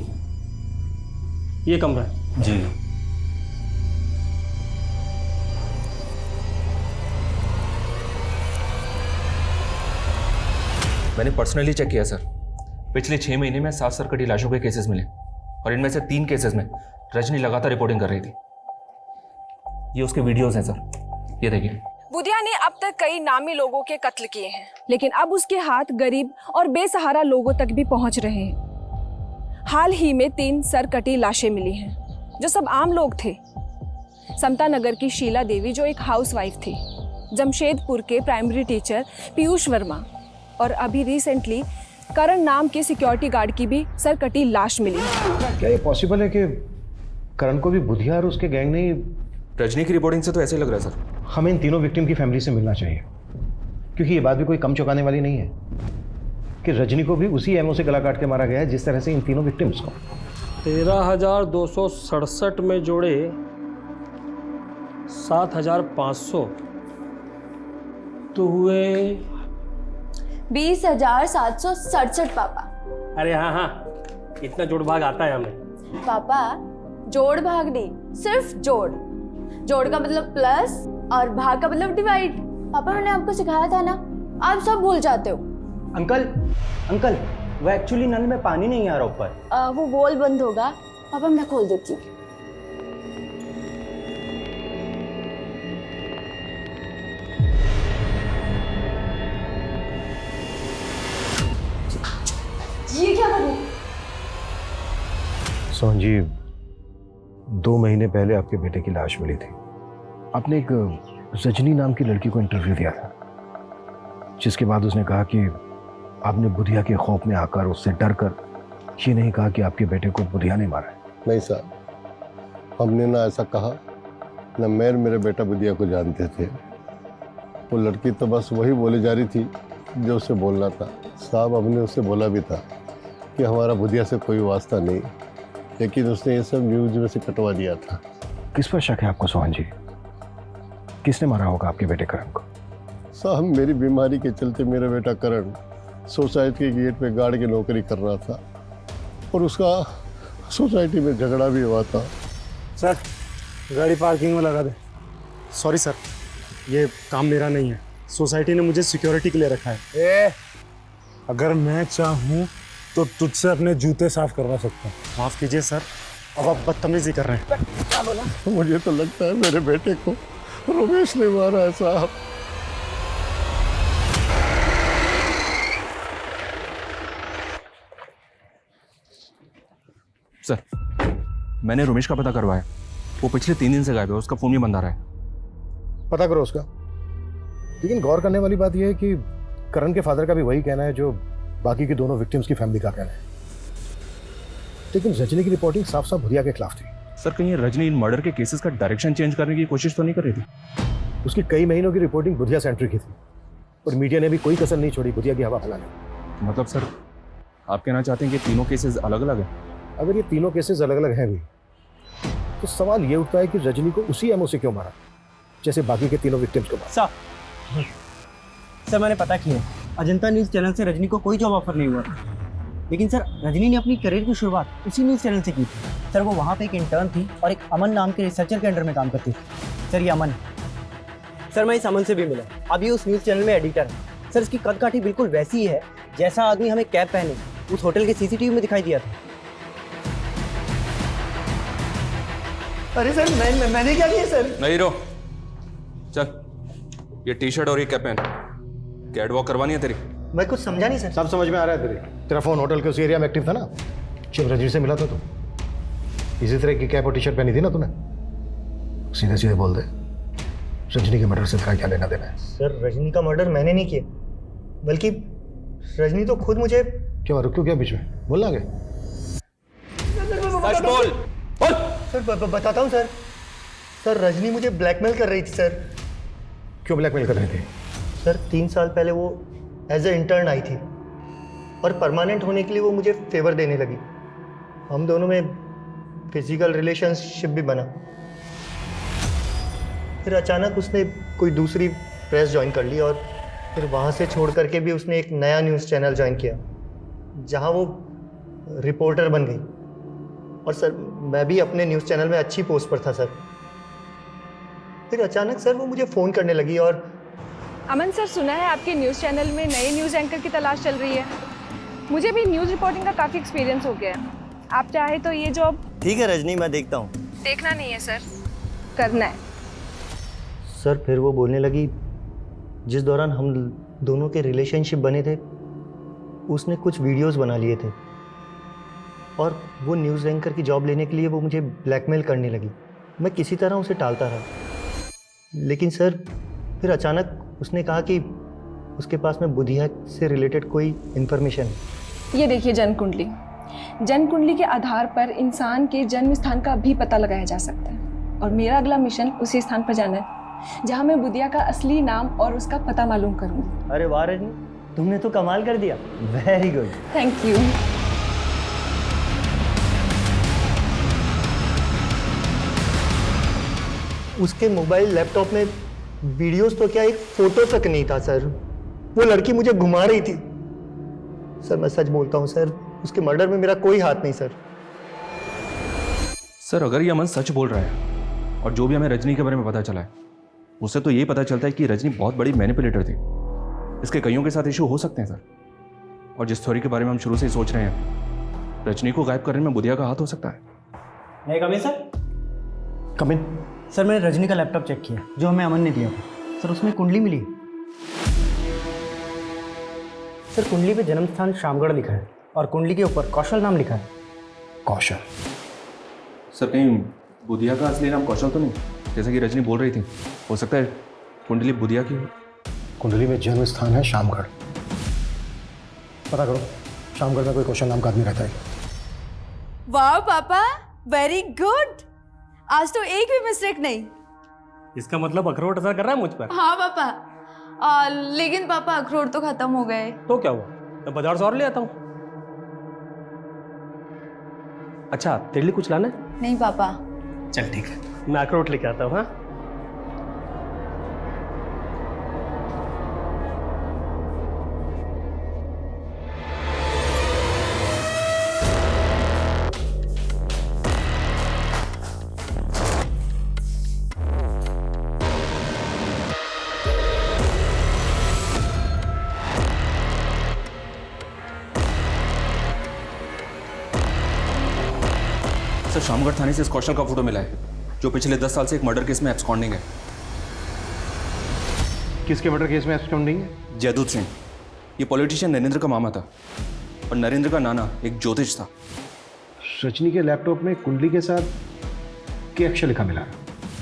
ये कमरा है जी। मैंने पर्सनली चेक किया सर, पिछले 6 महीने में 7 सरकटी लाशों के केसेस मिले, और इनमें से 3 केसेस में रजनी लगातार रिपोर्टिंग कर रही थी। ये उसके वीडियोस हैं सर, ये देखिए। बुधिया ने अब तक कई नामी लोगों के कत्ल किए हैं, लेकिन अब उसके हाथ गरीब और बेसहारा लोगों तक भी पहुंच रहे हैं। हाल ही में 3 सरकटी लाशें मिली हैं, जो सब आम लोग थे। समता नगर की शीला देवी जो एक हाउसवाइफ थी, जमशेदपुर के प्राइमरी टीचर पीयूष वर्मा, और अभी रिसेंटली करण नाम के सिक्योरिटी गार्ड की भी सरकटी लाश मिली है। क्या ये पॉसिबल है कि करण को भी बुधिया और उसके गैंग ने? रजनी की रिपोर्टिंग से तो ऐसे लग रहा है सर। हमें इन तीनों विक्टिम की फैमिली से मिलना चाहिए, क्योंकि ये बात भी कोई कम चौंकाने वाली नहीं है कि रजनी को भी उसी एमओ से गला काट के मारा गया है जिस तरह से इन तीनों विक्टिम्स को। 13,267 में जोड़े 7,500 तो हुए 20,767 पापा। अरे हाँ हाँ, इतना जोड़ भाग आता है हमें। पापा जोड़ भाग नहीं, सिर्फ जोड़। जोड़ का मतलब प्लस और भाग का मतलब डिवाइड। पापा मैंने आपको सिखाया था ना, आप सब भूल जाते हो। अंकल वो एक्चुअली नल में पानी नहीं आ रहा ऊपर। वो वॉल बंद होगा पापा, मैं खोल देती हूँ। ये क्या करूं? सोहन जी, 2 महीने पहले आपके बेटे की लाश मिली थी। आपने एक रजनी नाम की लड़की को इंटरव्यू दिया था, जिसके बाद उसने कहा कि आपने बुधिया के खौफ में आकर उससे डर कर ये नहीं कहा कि आपके बेटे को बुधिया ने मारा है। नहीं साहब, हमने ना ऐसा कहा, न मैं और मेरे बेटा बुधिया को जानते थे। वो लड़की तो बस वही बोले जा रही थी जो उसे बोलना था। साहब, हमने उससे बोला भी था कि हमारा बुधिया से कोई वास्ता नहीं, लेकिन उसने ये सब न्यूज में से कटवा दिया था। किस पर शक है आपको सोहन जी? किसने मारा होगा आपके बेटे करण को? साहब, मेरी बीमारी के चलते मेरा बेटा करण सोसाइटी के गेट पे गार्ड की नौकरी कर रहा था और उसका सोसाइटी में झगड़ा भी हुआ था। सर, गाड़ी पार्किंग में लगा दे। सॉरी सर, ये काम मेरा नहीं है। सोसाइटी ने मुझे सिक्योरिटी के लिए रखा है। अगर मैं चाहूँ तो तुझसे अपने जूते साफ करवा सकता हूँ। माफ़ कीजिए सर, अब आप बदतमीजी कर रहे हैं। क्या बोला? मुझे तो लगता है मेरे बेटे को रमेश ने मारा है साहब। सर, मैंने रमेश का पता करवाया। वो पिछले 3 दिन से गायब है, उसका फोन भी बंद आ रहा है। पता करो उसका। लेकिन गौर करने वाली बात यह है कि करण के फादर का भी वही कहना है जो बाकी के दोनों विक्टिम्स की फैमिली का कहना है। लेकिन रजनी की रिपोर्टिंग साफ साफ बुधिया के खिलाफ थी। सर, कहीं रजनी इन मर्डर के केसेस का डायरेक्शन चेंज करने की कोशिश तो नहीं कर रही थी? उसकी कई महीनों की रिपोर्टिंग बुधिया सेंटर की थी और मीडिया ने भी कोई कसर नहीं छोड़ी बुधिया की हवा फैलाने। मतलब सर, आप कहना चाहते हैं कि तीनों केसेस अलग अलग हैं? अगर ये तीनों केसेस अलग अलग हैं भी तो सवाल ये उठता है कि रजनी को उसी एमओ से क्यों मारा जैसे बाकी के तीनों विक्टिम्स को मारा। सर, मैंने पता किया, अजंता न्यूज़ चैनल से रजनी को कोई जॉब ऑफर नहीं हुआ था। लेकिन सर, रजनी ने अपनी करियर की शुरुआत उसी न्यूज़ चैनल से की थी। सर, वो वहाँ पे एक इंटर्न थी और एक अमन नाम के रिसर्चर के अंडर में काम करती थी। सर, ये अमन, सर मैं इस अमन से भी मिला। अभी उस न्यूज़ चैनल में एडिटर है। सर, इसकी कद काठी बिल्कुल वैसी ही है जैसा आदमी हमें कैप पहने उस होटल के सीसीटीवी में दिखाई दिया था। अरे सर, मैंने क्या किया सर? नहीं रो, चल ये टी शर्ट और ये कैप पहन। कैट वॉक करवानी है तेरी? मैं कुछ समझा नहीं सर। सब समझ में आ रहा है तेरा फोन होटल के उसी एरिया में एक्टिव था ना जब रजनी से मिला था तू? इसी तरह की कैप और टी शर्ट पहनी थी ना तूने? सीधे सीधे बोल दे, रजनी के मर्डर से तेरा क्या लेना देना है? सर, रजनी का मर्डर मैंने नहीं किया, बल्कि रजनी तो खुद मुझे। क्यों रुक, क्यों क्या बीच में? बोलना आगे। सच बोल। सर, बताता हूँ सर। सर, रजनी मुझे ब्लैकमेल कर रही थी सर। क्यों ब्लैकमेल कर रही थी? सर, 3 साल पहले वो एज ए इंटर्न आई थी और परमानेंट होने के लिए वो मुझे फेवर देने लगी। हम दोनों में फिजिकल रिलेशनशिप भी बना। फिर अचानक उसने कोई दूसरी प्रेस ज्वाइन कर ली और फिर वहाँ से छोड़ करके भी उसने एक नया न्यूज़ चैनल ज्वाइन किया जहाँ वो रिपोर्टर बन गई। और सर, मैं भी अपने न्यूज़ चैनल में अच्छी पोस्ट पर था सर। फिर अचानक सर वो मुझे फ़ोन करने लगी और अमन सर, सुना है आपके न्यूज़ चैनल में नए न्यूज़ एंकर की तलाश चल रही है। मुझे भी न्यूज़ रिपोर्टिंग का काफ़ी एक्सपीरियंस हो गया है। आप चाहे तो ये जॉब। ठीक है रजनी, मैं देखता हूँ। देखना नहीं है सर, करना है। सर, फिर वो बोलने लगी जिस दौरान हम दोनों के रिलेशनशिप बने थे उसने कुछ वीडियोस बना लिए थे और वो न्यूज़ एंकर की जॉब लेने के लिए वो मुझे ब्लैकमेल करने लगी। मैं किसी तरह उसे टालता रहा, लेकिन सर फिर अचानक उसने कहा कि उसके पास में बुधिया से रिलेटेड कोई इन्फॉर्मेशन है। ये देखिए जन्म कुंडली। जन्म कुंडली के आधार पर इंसान के जन्म स्थान का भी पता लगाया जा सकता है और मेरा अगला मिशन उसी स्थान पर जाना है जहाँ मैं बुधिया का असली नाम और उसका पता मालूम करूँगी। अरे वाह रजनी, तुमने तो कमाल कर दिया। Very good. Thank you. उसके मोबाइल लैपटॉप में वीडियोस तो क्या, एक फोटो तक नहीं था सर। वो लड़की मुझे घुमा रही थी। सर, मैं सच बोलता हूँ सर, उसके मर्डर में मेरा कोई हाथ नहीं सर। सर, अगर ये अमन सच बोल रहा है और जो भी हमें रजनी के बारे में पता चला है उससे तो यही पता चलता है कि रजनी बहुत बड़ी मैनिपुलेटर थी। इसके कईयों के साथ इशू हो सकते हैं सर। और जिस थ्योरी के बारे में हम शुरू से ही सोच रहे हैं, रजनी को गायब करने में बुधिया का हाथ हो सकता है। मैं कम in sir? Come in. Sir, मैंने रजनी का लैपटॉप चेक किया जो हमें अमन ने दिया था। सर, उसमें कुंडली मिली। सर, कुंडली पे जन्म स्थान शामगढ़ लिखा है और कुंडली के ऊपर कौशल नाम लिखा है। कौशल? सर, कहीं बुधिया का असली नाम कौशल तो नहीं? जैसा कि रजनी बोल रही थी, हो सकता है कुंडली बुधिया की हो। कुंडली में जन्म स्थान है शामगढ़। पता करो शामगढ़ में कोई कौशल नाम का आदमी रहता है। वाह पापा, वेरी गुड। आज तो एक भी मिस्टेक नहीं। इसका मतलब अखरोट असर कर रहा है मुझ पर। हाँ पापा, लेकिन पापा अखरोट तो खत्म हो गए। तो क्या हुआ, मैं बाजार से और ले आता हूँ। अच्छा, तेरे लिए कुछ लाना है? नहीं पापा। चल ठीक है, मैं अखरोट लेके आता हूँ। हाँ, सर शामगढ़ थाने से इस कौशल का फोटो मिला है, जो पिछले 10 साल से एक मर्डर केस में एब्सकॉन्डिंग है। किसके मर्डर केस में एब्सकॉन्डिंग है? जयदूत सिंह। ये पॉलिटिशियन नरेंद्र का मामा था और नरेंद्र का नाना एक ज्योतिष था। रजनी के लैपटॉप में कुंडली के साथ क्या अक्षर लिखा मिला?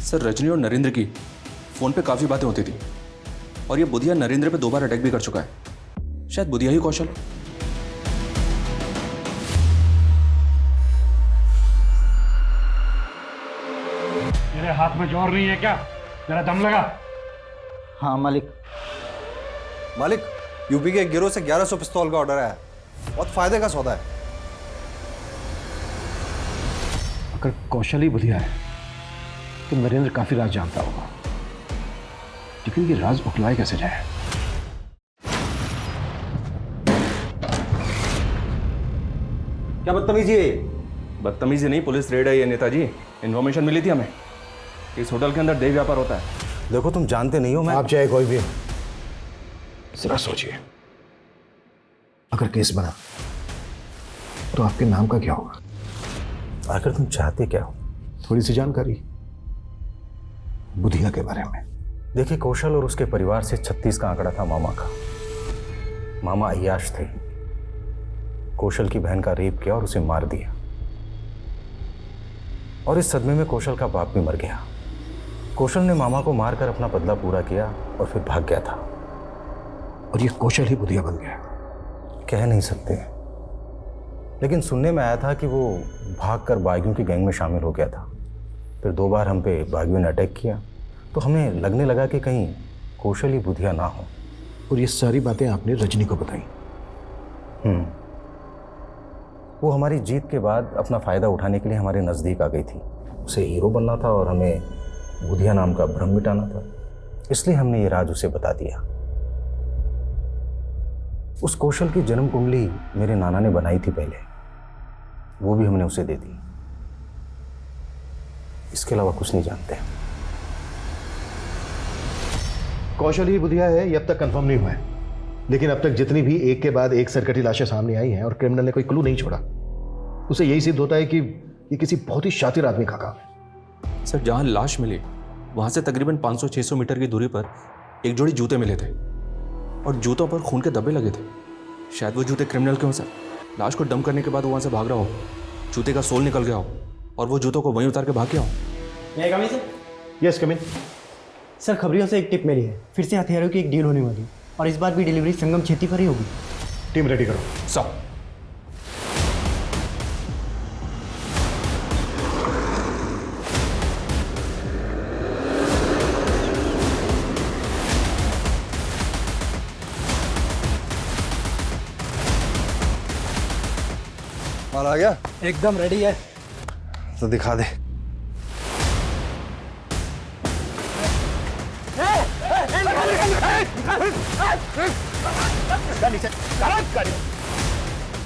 सर रजनी और नरेंद्र की फ़ोन पे काफ़ी बातें होती थी और ये बुधिया नरेंद्र पे 2 बार अटैक भी कर चुका है। शायद बुधिया ही कौशल। मेरे हाथ में जोर नहीं है क्या? जरा दम लगा। हाँ मालिक। मालिक, यूपी के एक गिरोह से 1100 पिस्तौल का ऑर्डर आया। बहुत फायदे का सौदा है। अगर कौशल ही बुधिया है तो नरेंद्र काफी राज जानता होगा, लेकिन ये राज उठलाए कैसे जाए? क्या बदतमीजी है? बदतमीजी नहीं, पुलिस रेड है ये नेताजी। इन्फॉर्मेशन मिली थी हमें, इस होटल के अंदर देह व्यापार होता है। देखो तुम जानते नहीं हो, मैं आप चाहे कोई भी, जरा सोचिए, अगर केस बना तो आपके नाम का क्या होगा? आखिर तुम चाहते क्या हो? थोड़ी सी जानकारी बुधिया के बारे में। देखिए, कौशल और उसके परिवार से 36 का आंकड़ा था मामा का। मामा अय्याश थे। कौशल की बहन का रेप किया और उसे मार दिया, और इस सदमे में कौशल का बाप भी मर गया। कौशल ने मामा को मारकर अपना बदला पूरा किया और फिर भाग गया था। और ये कौशल ही बुधिया बन गया? कह नहीं सकते, लेकिन सुनने में आया था कि वो भागकर बागियों की गैंग में शामिल हो गया था। फिर 2 बार हम पे बागियों ने अटैक किया, तो हमें लगने लगा कि कहीं कौशल ही बुधिया ना हो। और ये सारी बातें आपने रजनी को बताई? वो हमारी जीत के बाद अपना फ़ायदा उठाने के लिए हमारे नज़दीक आ गई थी। उसे हीरो बनना था और हमें बुधिया नाम का भ्रम मिटाना था, इसलिए हमने ये राज उसे बता दिया। उस कौशल की जन्म कुंडली मेरे नाना ने बनाई थी पहले, वो भी हमने उसे दे दी। इसके अलावा कुछ नहीं जानते। कौशल ही बुधिया है ये अब तक कंफर्म नहीं हुआ है, लेकिन अब तक जितनी भी एक के बाद एक सरकटी लाशें सामने आई हैं और क्रिमिनल ने कोई क्लू नहीं छोड़ा, उसे यही सिद्ध होता है कि ये किसी बहुत ही शातिर आदमी का काम है। सर जहाँ लाश मिली वहाँ से तकरीबन 500-600 मीटर की दूरी पर एक जोड़ी जूते मिले थे और जूतों पर खून के धब्बे लगे थे। शायद वो जूते क्रिमिनल के हों सर। लाश को डंप करने के बाद वो वहाँ से भाग रहा हो, जूते का सोल निकल गया हो और वो जूतों को वहीं उतार के भाग गया हो। मैं कम in sir? Yes come in. Sir खबरियों से एक टिप मिली है, फिर से हथियारों की एक डील होने वाली है और इस बार भी डिलीवरी संगम छेती पर ही होगी। टीम रेडी करो। सर। माल आ गया? एकदम रेडी है। तो दिखा दे।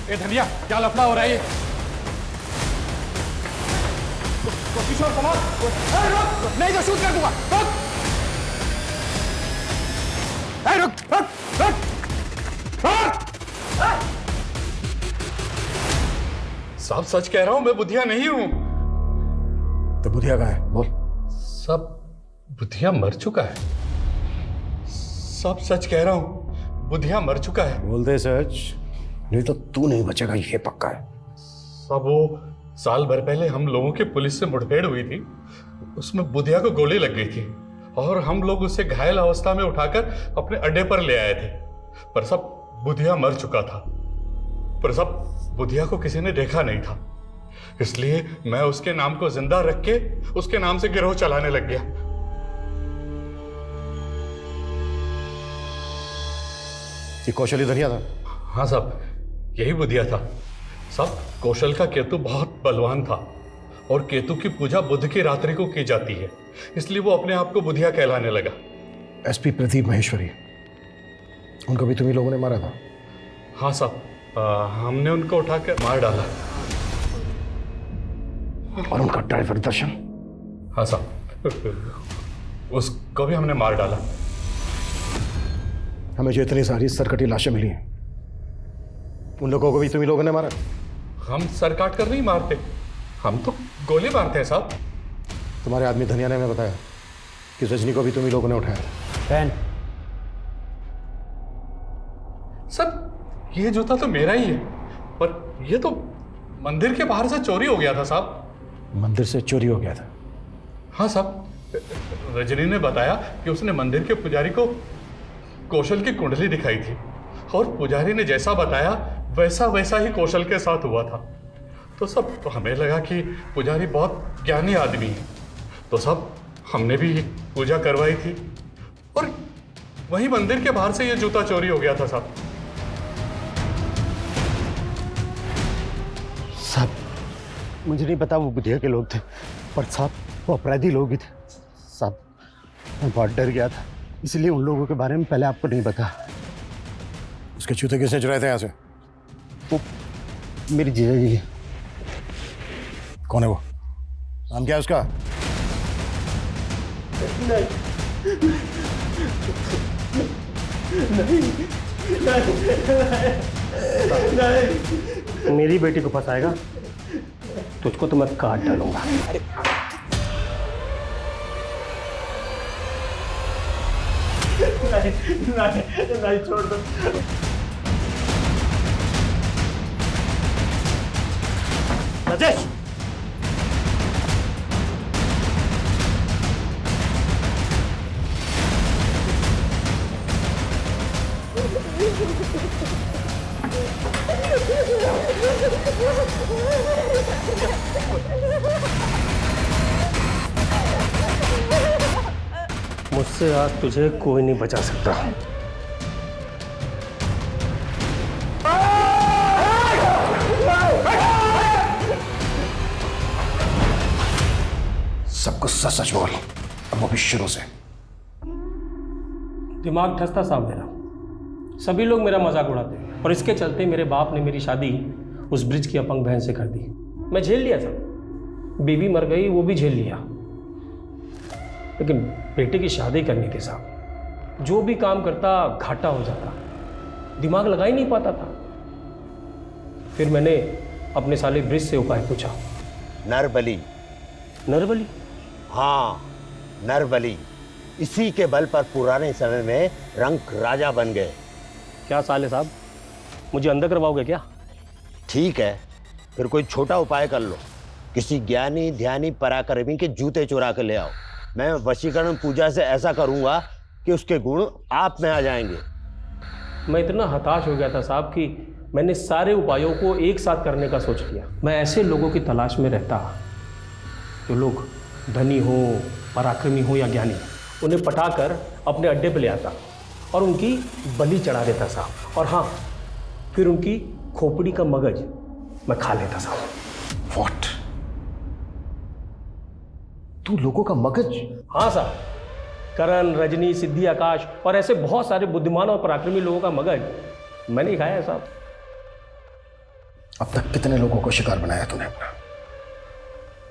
ए धनिया, क्या लफड़ा हो रहा है ये? किशोर कुमार, नहीं तो शूट कर दूंगा। रुक, रुक। साहब सच कह रहा हूं, मैं बुधिया नहीं हूं। तो बुधिया कहाँ है? बोल। सब बुधिया मर चुका है। सब सच कह रहा हूं, बुधिया मर चुका है। बोलते सच, नहीं तो तू नहीं बचेगा, ये पक्का है। सब वो साल भर पहले हम लोगों की पुलिस से मुठभेड़ हुई थी, उसमें बुधिया को गोली लग गई थी और हम लोग उसे घायल अवस्था में उठाकर अपने अड्डे पर ले आए थे। पर सब बुधिया मर चुका था। पर सब बुधिया को किसी ने देखा नहीं था, इसलिए मैं उसके नाम को जिंदा रख के उसके नाम से गिरोह चलाने लग गया। ये कौशल ही धनिया था? हाँ साहब, यही बुधिया था। साहब, कौशल का केतु बहुत बलवान था और केतु की पूजा बुध की रात्रि को की जाती है, इसलिए वो अपने आप को बुधिया कहलाने लगा। एसपी प्रदीप माहेश्वरी, उनको भी तुम्ही लोगों ने मारा था? हाँ साहब, हमने उनको उठाकर मार डाला। और उनका ड्राइवर दर्शन? हाँ साहब, उसको भी हमने मार डाला। हमें जो इतनी सारी सरकटी लाशें मिली हैं, उन लोगों को भी तुम्ही लोगों ने मारा? हम सर काट कर नहीं मारते, हम तो गोली मारते हैं साहब। तुम्हारे आदमी धनिया ने हमें बताया कि रजनी को भी तुम्ही लोगों ने उठाया। पैन सर, ये जूता तो मेरा ही है, पर ये तो मंदिर के बाहर से चोरी हो गया था साहब। मंदिर से चोरी हो गया था? हाँ साहब, रजनी ने बताया कि उसने मंदिर के पुजारी को कौशल की कुंडली दिखाई थी और पुजारी ने जैसा बताया वैसा वैसा ही कौशल के साथ हुआ था। तो सब हमें लगा कि पुजारी बहुत ज्ञानी आदमी है, तो सब हमने भी पूजा करवाई थी और वहीं मंदिर के बाहर से ये जूता चोरी हो गया था साहब। साहब, मुझे नहीं पता वो बुधिया के लोग थे, पर साहब वो अपराधी लोग ही थे। साहब, मैं बहुत डर गया था, इसलिए उन लोगों के बारे में पहले आपको नहीं पता। उसके जूते किसने चुराए थे यहाँ से? वो मेरी जीजा जी है। कौन है वो? नाम क्या है उसका? नहीं, मेरी बेटी को फंसाएगा तुझको तो मैं काट डालूंगा। नहीं, छोड़ दो। राजेश, मुझसे आज तुझे कोई नहीं बचा सकता। सब कुछ सच सच बोल, अब वो भी शुरू से। दिमाग ठसता साहब मेरा, सभी लोग मेरा मजाक उड़ाते हैं और इसके चलते मेरे बाप ने मेरी शादी उस ब्रिज की अपंग बहन से कर दी। मैं झेल लिया था, बीवी मर गई वो भी झेल लिया, लेकिन बेटे की शादी करनी थी साहब। जो भी काम करता घाटा हो जाता, दिमाग लगा ही नहीं पाता था। फिर मैंने अपने साले ब्रिज से उपाय पूछा। नरबली। नरबली? हाँ, नरबली। इसी के बल पर पुराने समय में रंक राजा बन गए। क्या साले साहब, मुझे अंदर करवाओगे क्या? ठीक है, फिर कोई छोटा उपाय कर लो। किसी ज्ञानी ध्यानी पराक्रमी के जूते चुरा कर ले आओ। मैं वशीकरण पूजा से ऐसा करूंगा कि उसके गुण आप में आ जाएंगे। मैं इतना हताश हो गया था साहब कि मैंने सारे उपायों को एक साथ करने का सोच लिया। मैं ऐसे लोगों की तलाश में रहता जो लोग धनी हो, पराक्रमी हो या ज्ञानी, उन्हें पटाकर अपने अड्डे पे ले आता और उनकी बलि चढ़ा देता साहब। और हाँ, फिर उनकी खोपड़ी का मगज मैं खा लेता साहब। व्हाट? तू लोगों का मगज? हाँ साहब, करण, रजनी, सिद्धि, आकाश और ऐसे बहुत सारे बुद्धिमान और पराक्रमी लोगों का मगज मैंने खाया है साहब। अब तक कितने लोगों को शिकार बनाया तूने अपना?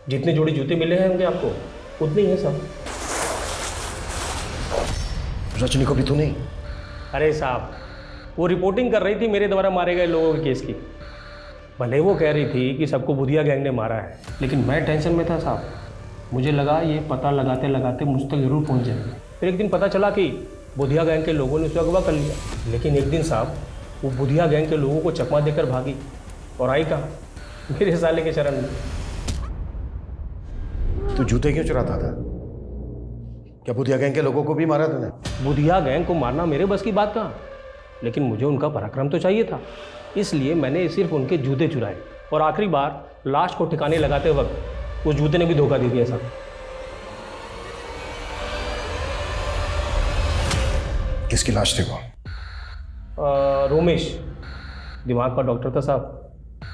जितने जोड़ी जूते मिले हैं होंगे आपको, उतने ही है साहब। रजनी को भी तू नहीं? अरे साहब, वो रिपोर्टिंग कर रही थी मेरे द्वारा मारे गए लोगों के केस की। भले वो कह रही थी कि सबको बुधिया गैंग ने मारा है, लेकिन मैं टेंशन में था साहब। मुझे लगा ये पता लगाते लगाते मुझ तक जरूर पहुंच जाएंगे। फिर एक दिन पता चला कि बुधिया गैंग के लोगों ने उसे अगवा कर लिया। लेकिन एक दिन साहब वो बुधिया गैंग के लोगों को चकमा देकर भागी और आई कहाँ? मेरे साले के शरण में। तू जूते क्यों चुराता था? क्या बुधिया गैंग के लोगों को भी मारा तूने? बुधिया गैंग को मारना मेरे बस की बात कहाँ, लेकिन मुझे उनका पराक्रम तो चाहिए था, इसलिए मैंने सिर्फ उनके जूते चुराए और आखिरी बार लाश को ठिकाने लगाते वक्त उस जूते ने भी धोखा दे दिया साहब। किसकी लाश थी वो? रोमेश, दिमाग का डॉक्टर था साहब,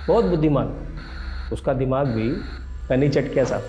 बहुत बुद्धिमान। उसका दिमाग भी मैंने चट किया साहब।